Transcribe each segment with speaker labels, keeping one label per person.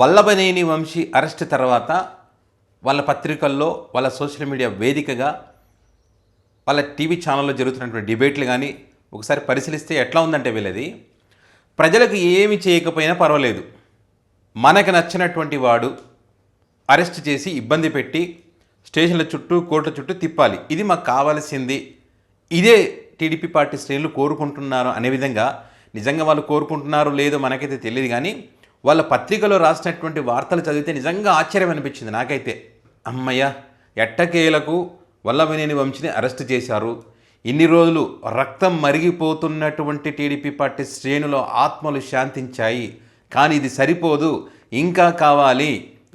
Speaker 1: Vallabhaneni Vamsi arrest తర్వాత వాళ్ళ పత్రికల్లో, వాళ్ళ సోషల్ మీడియా వేదికగా, వాళ్ళ టీవీ ఛానల్లో జరుగుతున్నటువంటి డిబేట్లు కానీ ఒకసారి పరిశీలిస్తే ఎట్లా ఉందంటే వీళ్ళది, ప్రజలకు ఏమి చేయకపోయినా పర్వాలేదు, మనకు నచ్చినటువంటి వాడు అరెస్ట్ చేసి ఇబ్బంది పెట్టి స్టేషన్ల చుట్టూ కోర్టుల చుట్టూ తిప్పాలి, ఇది మాకు కావాల్సింది, ఇదే టీడీపీ పార్టీ శ్రేణులు కోరుకుంటున్నారు అనే విధంగా. నిజంగా వాళ్ళు కోరుకుంటున్నారో లేదో మనకైతే తెలియదు, కానీ వాళ్ళ పత్రికలో రాసినటువంటి వార్తలు చదివితే నిజంగా ఆశ్చర్యం అనిపించింది నాకైతే. అమ్మయ్య, ఎట్టకేలకు వల్లభనేని వంశీని అరెస్ట్ చేశారు. ఇన్ని రోజులు రక్తం మరిగిపోతున్నటువంటి టీడీపీ పార్టీ శ్రేణులో ఆత్మలు శాంతించాయి. కానీ ఇది సరిపోదు, ఇంకా కావాలి.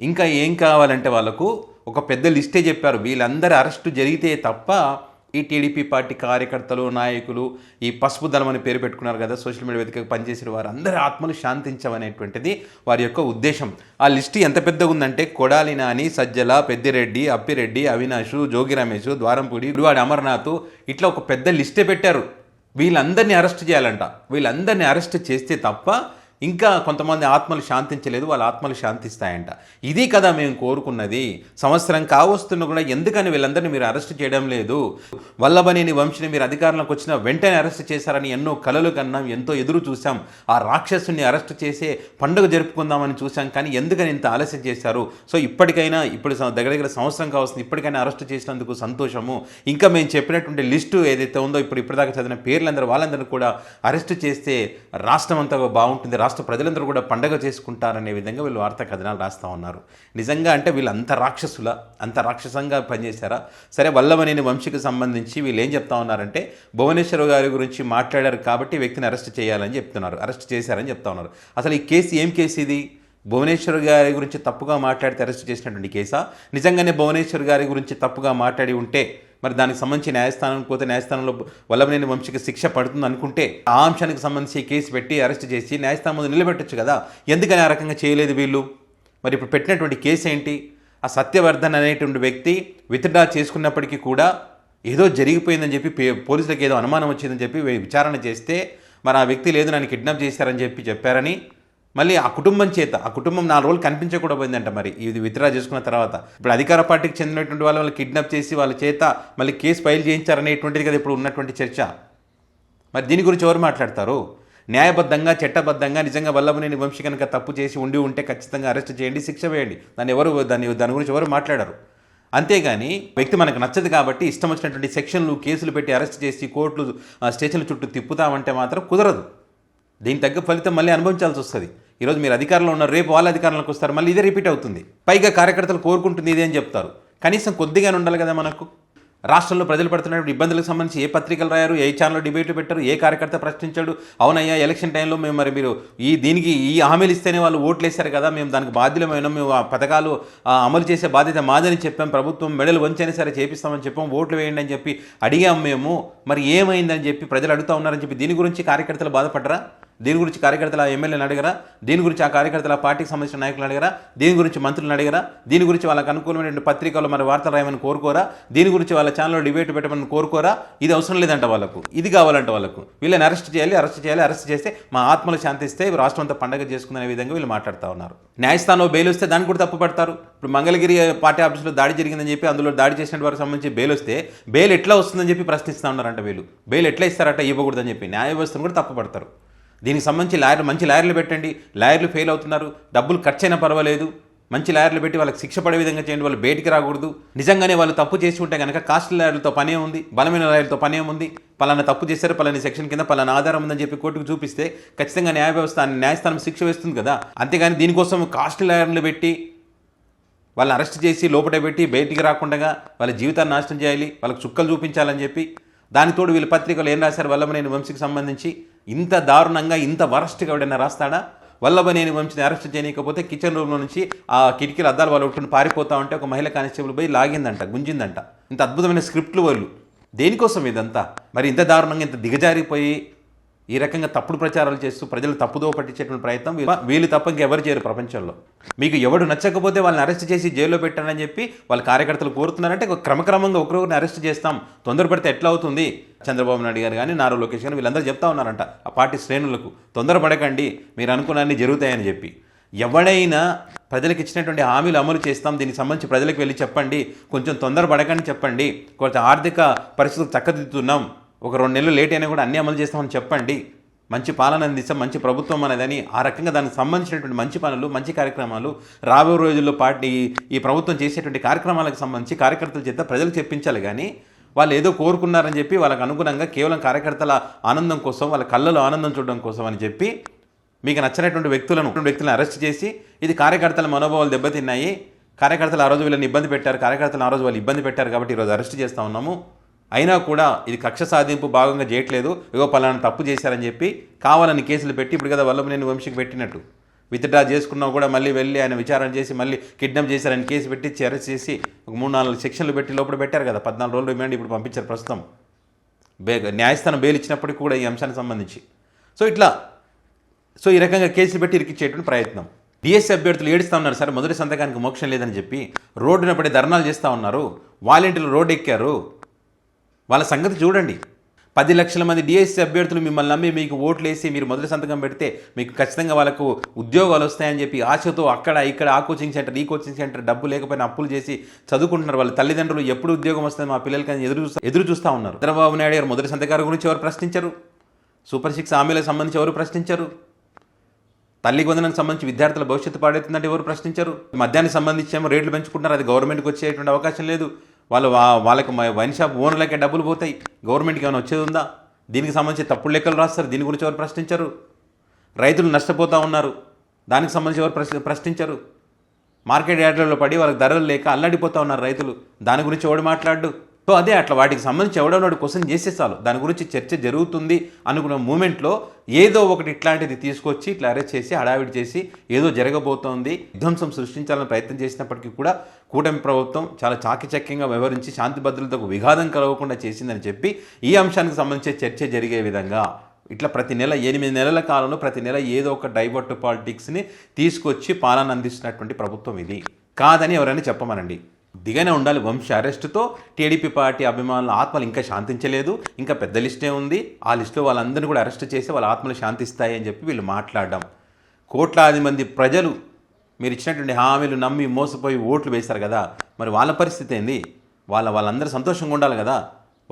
Speaker 1: ఇంకా ఏం కావాలంటే వాళ్ళకు ఒక పెద్ద లిస్టే చెప్పారు. వీళ్ళందరూ అరెస్టు జరిగితే తప్ప ఈ టీడీపీ పార్టీ కార్యకర్తలు, నాయకులు, ఈ పసుపు దళం అని పేరు పెట్టుకున్నారు కదా, సోషల్ మీడియా వేదికగా పనిచేసిన వారు అందరి ఆత్మలు శాంతించవనేటువంటిది వారి యొక్క ఉద్దేశం. ఆ లిస్టు ఎంత పెద్దగా ఉందంటే కొడాలి నాని, సజ్జల, పెద్దిరెడ్డి, అప్పిరెడ్డి, అవినాష్, జోగి రమేష్, ద్వారంపూడి, గుడివాడి అమర్నాథ్, ఇట్లా ఒక పెద్ద లిస్టే పెట్టారు. వీళ్ళందరినీ అరెస్ట్ చేయాలంట. వీళ్ళందరినీ అరెస్ట్ చేస్తే తప్ప ఇంకా కొంతమంది ఆత్మలు శాంతించలేదు, వాళ్ళ ఆత్మలు శాంతిస్తాయంట. ఇది కదా మేము కోరుకున్నది. సంవత్సరం కావస్తున్నా కూడా ఎందుకని వీళ్ళందరినీ మీరు అరెస్ట్ చేయడం లేదు? వల్లభనేని వంశీని మీరు అధికారంలోకి వచ్చిన వెంటనే అరెస్ట్ చేశారని ఎన్నో కలలు కన్నాం, ఎంతో ఎదురు చూసాం. ఆ రాక్షసుని అరెస్ట్ చేసే పండుగ జరుపుకుందామని చూసాం, కానీ ఎందుకని ఇంత ఆలస్యం చేశారు? సో ఇప్పటికైనా, ఇప్పుడు దగ్గర దగ్గర సంవత్సరం కావస్తుంది, ఇప్పటికైనా అరెస్ట్ చేసినందుకు సంతోషము. ఇంకా మేము చెప్పినటువంటి లిస్టు ఏదైతే ఉందో, ఇప్పటిదాకా చదివిన పేర్లందరూ వాళ్ళందరూ కూడా అరెస్ట్ చేస్తే రాష్ట్రం అంతా బాగుంటుంది, రాష్ట్ర ప్రజలందరూ కూడా పండగ చేసుకుంటారనే విధంగా వీళ్ళు వార్తా కథనాలు రాస్తూ ఉన్నారు. నిజంగా అంటే వీళ్ళు అంత రాక్షసుల, అంత రాక్షసంగా పనిచేశారా? సరే, వల్లభనేని వంశీకి సంబంధించి వీళ్ళు ఏం చెప్తా ఉన్నారంటే, భువనేశ్వర్ గారి గురించి మాట్లాడారు కాబట్టి వ్యక్తిని అరెస్ట్ చేయాలని చెప్తున్నారు, అరెస్ట్ చేశారని చెప్తా ఉన్నారు. అసలు ఈ కేసు ఏం కేసు ఇది? భువనేశ్వర్ గారి గురించి తప్పుగా మాట్లాడితే అరెస్ట్ చేసినటువంటి కేసా? నిజంగానే భువనేశ్వర్ గారి గురించి తప్పుగా మాట్లాడి ఉంటే మరి దానికి సంబంధించి న్యాయస్థానానికి పోతే న్యాయస్థానంలో వల్లభనేని వంశీకి శిక్ష పడుతుంది అనుకుంటే ఆ అంశానికి సంబంధించి కేసు పెట్టి అరెస్ట్ చేసి న్యాయస్థానం ముందు నిలబెట్టచ్చు కదా. ఎందుకని ఆ రకంగా చేయలేదు వీళ్ళు? మరి ఇప్పుడు పెట్టినటువంటి కేసు ఏంటి? ఆ సత్యవర్ధన్ అనేటువంటి వ్యక్తి విత్డ్రా చేసుకున్నప్పటికీ కూడా ఏదో జరిగిపోయిందని చెప్పి పోలీసులకు ఏదో అనుమానం వచ్చిందని చెప్పి విచారణ చేస్తే మరి ఆ వ్యక్తి లేదు, నన్ను కిడ్నాప్ చేశారని చెప్పారని మళ్ళీ ఆ కుటుంబం చేత, ఆ కుటుంబం 4 రోజులు కనిపించకుండా పోయిందంట. మరి ఇది విత్డ్రా చేసుకున్న తర్వాత ఇప్పుడు అధికార పార్టీకి చెందినటువంటి వాళ్ళు కిడ్నాప్ చేసి వాళ్ళ చేత మళ్ళీ కేసు ఫైల్ చేయించారనేటువంటిది కదా ఇప్పుడు ఉన్నటువంటి చర్చ. మరి దీని గురించి ఎవరు మాట్లాడతారు? న్యాయబద్ధంగా, చట్టబద్ధంగా నిజంగా వల్లభనేని వంశీ కనుక తప్పు చేసి ఉంటే ఖచ్చితంగా అరెస్ట్ చేయండి, శిక్ష వేయండి. దాని గురించి ఎవరు మాట్లాడరు. అంతేగాని వ్యక్తి మనకు నచ్చదు కాబట్టి ఇష్టం వచ్చినటువంటి సెక్షన్లు, కేసులు పెట్టి అరెస్ట్ చేసి కోర్టులు, స్టేషన్ల చుట్టూ తిప్పుతామంటే మాత్రం కుదరదు. దీని తగ్గ ఫలితం మళ్ళీ అనుభవించాల్సి వస్తుంది. ఈరోజు మీరు అధికారంలో ఉన్నారు, రేపు వాళ్ళ అధికారంలోకి వస్తారు, మళ్ళీ ఇదే రిపీట్ అవుతుంది. పైగా కార్యకర్తలు కోరుకుంటుంది ఇదే అని చెప్తారు. కనీసం కొద్దిగానే ఉండాలి కదా మనకు. రాష్ట్రంలో ప్రజలు పడుతున్నటువంటి ఇబ్బందులకు సంబంధించి ఏ పత్రికలు రాయారు, ఏ ఛానల్లో డిబేట్లు పెట్టారు, ఏ కార్యకర్త ప్రశ్నించాడు? అవునయ్యా, ఎలక్షన్ టైంలో మీరు దీనికి ఈ హామీలు ఇస్తేనే వాళ్ళు ఓట్లు వేశారు కదా, మేము దానికి బాధ్యులమైనా, మేము ఆ పథకాలు అమలు చేసే బాధ్యత మాదని చెప్పాం, ప్రభుత్వం మెడలు వంచైనా సరే చేపిస్తామని చెప్పాం, ఓట్లు వేయండి అని చెప్పి అడిగాం మేము. మరి ఏమైందని చెప్పి ప్రజలు అడుగుతూ ఉన్నారని చెప్పి దీని గురించి కార్యకర్తలు బాధపడరా? దీని గురించి కార్యకర్తల ఎమ్మెల్యేని అడిగరా? దీని గురించి ఆ కార్యకర్తల పార్టీకి సంబంధించిన నాయకులను అడిగరా? దీని గురించి మంత్రులను అడిగరా? దీని గురించి వాళ్ళకి అనుకూలమైన పత్రికలు మరి వార్తలు రాయమని కోరుకోరా? దీని గురించి వాళ్ళ ఛానల్లో డిబేట్ పెట్టమని కోరుకోరా? ఇది అవసరం లేదంట వాళ్ళకు, ఇది కావాలంట వాళ్ళకు. వీళ్ళని అరెస్ట్ చేయాలి, అరెస్ట్ చేస్తే మా ఆత్మలు శాంతిస్తే రాష్ట్రం అంతా పండగ చేసుకుందనే విధంగా వీళ్ళు మాట్లాడుతూ ఉన్నారు. న్యాయస్థానంలో బెయిల్ వస్తే దాన్ని కూడా తప్పు పడతారు. ఇప్పుడు మంగళగిరి పార్టీ ఆఫీసులో దాడి జరిగిందని చెప్పి అందులో దాడి చేసిన వారికి సంబంధించి బెయిల్ వస్తే బెయిల్ ఎట్లా వస్తుందని చెప్పి ప్రశ్నిస్తూ ఉన్నారంట వీళ్ళు. బెయిల్ ఎట్లా ఇస్తారట, ఇవ్వకూడదని చెప్పి న్యాయ వ్యవస్థను కూడా తప్పు పడతారు. దీనికి సంబంధించి మంచి లాయర్లు పెట్టండి. లాయర్లు ఫెయిల్ అవుతున్నారు, డబ్బులు ఖర్చైనా పర్వాలేదు, మంచి లాయర్లు పెట్టి వాళ్ళకి శిక్ష పడే విధంగా చేయండి. వాళ్ళు బయటికి రాకూడదు. నిజంగానే వాళ్ళు తప్పు చేసి ఉంటే కనుక కాస్ట్లీ లాయర్లతో పనే ఉంది, బలమైన లాయర్లతో పనే ఉంది. పలానా తప్పు చేశారు, పలానా సెక్షన్ కింద పలానా ఆధారం ఉందని చెప్పి కోర్టుకు చూపిస్తే ఖచ్చితంగా న్యాయస్థానం శిక్ష వేస్తుంది కదా. అంతేగాని దీనికోసం కాస్ట్లీ లాయర్లు పెట్టి వాళ్ళని అరెస్ట్ చేసి లోపల పెట్టి బయటికి రాకుండా వాళ్ళ జీవితాన్ని నాశనం చేయాలి, వాళ్ళకి చుక్కలు చూపించాలని చెప్పి దానితోడు వీళ్ళ పత్రికలు ఏం రాశారు? వల్లభనేని వంశీకి సంబంధించి ఇంత దారుణంగా, ఇంత వరస్ట్గా ఎవడైనా రాస్తాడా? వల్లభనేని వంశీని అరెస్ట్ చేయకపోతే కిచెన్ రూమ్లో నుంచి ఆ కిటికీలు అద్దాలు వాళ్ళు ఒకటి పారిపోతా ఉంటే ఒక మహిళా కానిస్టేబుల్ పోయి లాగిందంట, గుంజిందంట. ఇంత అద్భుతమైన స్క్రిప్ట్లు వాళ్ళు. దేనికోసం ఇదంతా? మరి ఇంత దారుణంగా, ఇంత దిగజారిపోయి ఈ రకంగా తప్పుడు ప్రచారాలు చేస్తూ ప్రజలు తప్పుదో పట్టించేటువంటి ప్రయత్నం వీళ్ళు తప్ప ఇంకెవరు చేయరు ప్రపంచంలో. మీకు ఎవడు నచ్చకపోతే వాళ్ళని అరెస్ట్ చేసి జైల్లో పెట్టానని చెప్పి వాళ్ళ కార్యకర్తలు కోరుతున్నారంటే క్రమక్రమంగా ఒకరొకరిని అరెస్ట్ చేస్తాం, తొందరపడితే ఎట్లా అవుతుంది? చంద్రబాబు నాయుడు గారు కానీ, నారా లోకేష్ కానీ వీళ్ళందరూ చెప్తా ఉన్నారంట ఆ పార్టీ శ్రేణులకు, తొందరపడకండి, మీరు అనుకున్నన్ని జరుగుతాయని చెప్పి. ఎవడైనా ప్రజలకు ఇచ్చినటువంటి హామీలు అమలు చేస్తాం, దీనికి సంబంధించి ప్రజలకు వెళ్ళి చెప్పండి, కొంచెం తొందరపడకండి చెప్పండి, కొంచెం ఆర్థిక పరిస్థితులు చక్కదిద్దుతున్నాం, ఒక 2 నెలలు లేట్ అయినా కూడా అన్నీ అమలు చేస్తామని చెప్పండి, మంచి పాలన అందిస్తాం, మంచి ప్రభుత్వం అనేదని ఆ రకంగా దానికి సంబంధించినటువంటి మంచి పనులు, మంచి కార్యక్రమాలు రాబోయే రోజుల్లో ఈ ప్రభుత్వం చేసేటువంటి కార్యక్రమాలకు సంబంధించి కార్యకర్తల చేత ప్రజలకు చెప్పించాలి. కానీ వాళ్ళు ఏదో కోరుకున్నారని చెప్పి వాళ్ళకు అనుగుణంగా కేవలం కార్యకర్తల ఆనందం కోసం, వాళ్ళ కళ్ళలో ఆనందం చూడడం కోసం అని చెప్పి మీకు నచ్చినటువంటి వ్యక్తులను అరెస్ట్ చేసి ఇది కార్యకర్తల మనోభావాలు దెబ్బతిన్నాయి, కార్యకర్తలు ఆ రోజు వీళ్ళని ఇబ్బంది పెట్టారు, కార్యకర్తలు ఆ రోజు వాళ్ళు ఇబ్బంది పెట్టారు కాబట్టి ఈరోజు అరెస్ట్ చేస్తూ ఉన్నాము, అయినా కూడా ఇది కక్ష సాధింపు భాగంగా చేయట్లేదు, ఏదో పలానా తప్పు చేశారని చెప్పి కావాలని కేసులు పెట్టి ఇప్పుడు కదా వల్లభనేని వంశీకి పెట్టినట్టు విత్డ్రా చేసుకున్నా కూడా మళ్ళీ వెళ్ళి ఆయన విచారణ చేసి మళ్ళీ కిడ్నాప్ చేశారని కేసు పెట్టి అరెస్ట్ చేసి ఒక 3-4 సెక్షన్లు పెట్టి లోపల పెట్టారు కదా. 14 రోజులు రిమాండ్ ఇప్పుడు పంపించారు ప్రస్తుతం. న్యాయస్థానం బెయిల్ ఇచ్చినప్పటికీ కూడా ఈ అంశానికి సంబంధించి సో ఈ రకంగా కేసులు పెట్టి ఇరికిచ్చేటువంటి ప్రయత్నం. డిఎస్సీ అభ్యర్థులు ఏడుస్తూ ఉన్నారు, సార్ మొదటి సంతకానికి మోక్షం లేదని చెప్పి రోడ్డున పడి ధర్నాలు చేస్తూ ఉన్నారు, వాలంటీర్లు రోడ్డు ఎక్కారు, వాళ్ళ సంగతి చూడండి. 10 లక్షల మంది డిఎస్సీ అభ్యర్థులు మిమ్మల్ని నమ్మి మీకు ఓట్లు వేసి మీరు మొదటి సంతకం పెడితే మీకు ఖచ్చితంగా వాళ్ళకు ఉద్యోగాలు వస్తాయని చెప్పి ఆశతో అక్కడ ఇక్కడ ఆ కోచింగ్ సెంటర్ ఈ కోచింగ్ సెంటర్ డబ్బు లేకపోయినా అప్పులు చేసి చదువుకుంటున్నారు. వాళ్ళ తల్లిదండ్రులు ఎప్పుడు ఉద్యోగం వస్తుంది మా పిల్లలకి ఎదురు చూస్తూ ఉన్నారు. చంద్రబాబు నాయుడు గారు మొదటి సంతకాల గురించి ఎవరు ప్రశ్నించరు, సూపర్ 6 హామీలకు సంబంధించి ఎవరు ప్రశ్నించరు, తల్లికి వందనానికి సంబంధించి విద్యార్థుల భవిష్యత్తు పాడవుతుందంటే ఎవరు ప్రశ్నించరు, మద్యానికి సంబంధించి ఏమో రేట్లు పెంచుకుంటున్నారు, అది గవర్నమెంట్కి వచ్చేటువంటి అవకాశం లేదు, వాళ్ళకి వైన్ షాప్ ఓనర్లకే డబ్బులు పోతాయి, గవర్నమెంట్కి ఏమైనా వచ్చేది ఉందా, దీనికి సంబంధించి తప్పుడు లెక్కలు రాస్తారు, దీని గురించి ఎవరు ప్రశ్నించరు, రైతులు నష్టపోతూ ఉన్నారు, దానికి సంబంధించి ఎవరు ప్రశ్నించరు, మార్కెట్ యార్డ్లలో పడి వాళ్ళకి ధరలు లేక అల్లాడిపోతూ ఉన్నారు రైతులు, దాని గురించి ఎవడు మాట్లాడు. సో అదే అట్లా వాటికి సంబంధించి ఎవడెవడు క్వశ్చన్ చేసే చాలు దాని గురించి చర్చ జరుగుతుంది అనుకున్న మూమెంట్లో ఏదో ఒకటి ఇట్లాంటిది తీసుకొచ్చి ఇట్లా అరెస్ట్ చేసి హడావిడి చేసి ఏదో జరగబోతోంది, విధ్వంసం సృష్టించాలని ప్రయత్నం చేసినప్పటికీ కూడా కూటమి ప్రభుత్వం చాలా చాకచక్యంగా వ్యవహరించి శాంతి భద్రతకు విఘాతం కలగకుండా చేసిందని చెప్పి ఈ అంశానికి సంబంధించి చర్చ జరిగే విధంగా ఇట్లా ప్రతి నెల 8 నెలల కాలంలో ప్రతి నెల ఏదో ఒక డైవర్ట్ పాలిటిక్స్ని తీసుకొచ్చి పాలన అందిస్తున్నటువంటి ప్రభుత్వం ఇది కాదని ఎవరైనా చెప్పమనండి. దిగానే ఉండాలి. వంశీ అరెస్టుతో టీడీపీ పార్టీ అభిమానుల ఆత్మలు ఇంకా శాంతించలేదు, ఇంకా పెద్ద లిస్టే ఉంది, ఆ లిస్టులో వాళ్ళందరినీ కూడా అరెస్ట్ చేసి వాళ్ళ ఆత్మలు శాంతిస్తాయి అని చెప్పి వీళ్ళు మాట్లాడడం. కోట్లాది మంది ప్రజలు మీరు ఇచ్చినటువంటి హామీలు నమ్మి మోసపోయి ఓట్లు వేశారు కదా, మరి వాళ్ళ పరిస్థితి ఏంది? వాళ్ళందరూ సంతోషంగా ఉండాలి కదా,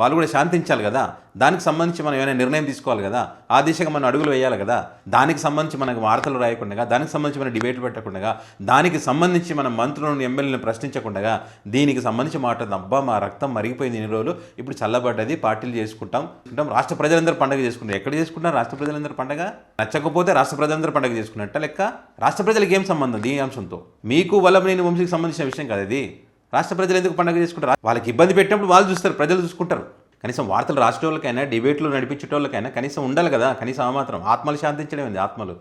Speaker 1: వాళ్ళు కూడా శాంతించాలి కదా, దానికి సంబంధించి మనం ఏమైనా నిర్ణయం తీసుకోవాలి కదా, ఆ దిశగా మనం అడుగులు వేయాలి కదా, దానికి సంబంధించి మనకు వార్తలు రాయకుండా, దానికి సంబంధించి మనం డిబేట్లు పెట్టకుండా, దానికి సంబంధించి మన మంత్రులను ఎమ్మెల్యేలను ప్రశ్నించకుండా, దీనికి సంబంధించి మాట్లాడదాం. అబ్బా మా రక్తం మరిగిపోయింది ఇన్ని రోజులు, ఇప్పుడు చల్లబడ్డది, పార్టీలు చేసుకుంటాం, రాష్ట్ర ప్రజలందరూ పండుగ చేసుకుంటారు. ఎక్కడ చేసుకుంటారు రాష్ట్ర ప్రజలందరూ పండుగ? నచ్చకపోతే రాష్ట్ర ప్రజలందరూ పండుగ చేసుకున్నట్ట లెక్క. రాష్ట్ర ప్రజలకు ఏం సంబంధం ఈ అంశంతో? మీకు వల్లభనేని వంశీకి సంబంధించిన విషయం కాదు ఇది. రాష్ట్ర ప్రజలు ఎందుకు పండుగ చేసుకుంటారు? వాళ్ళకి ఇబ్బంది పెట్టినప్పుడు వాళ్ళు చూస్తారు, ప్రజలు చూసుకుంటారు. కనీసం వార్తలు రాసేటోళ్ళకైనా డిబేట్లు నడిపించేటోళ్ళకైనా కనీసం ఉండాలి కదా, కనీసం ఆ మాత్రం ఆత్మలు శాంతించడం ఏంది? ఆత్మలు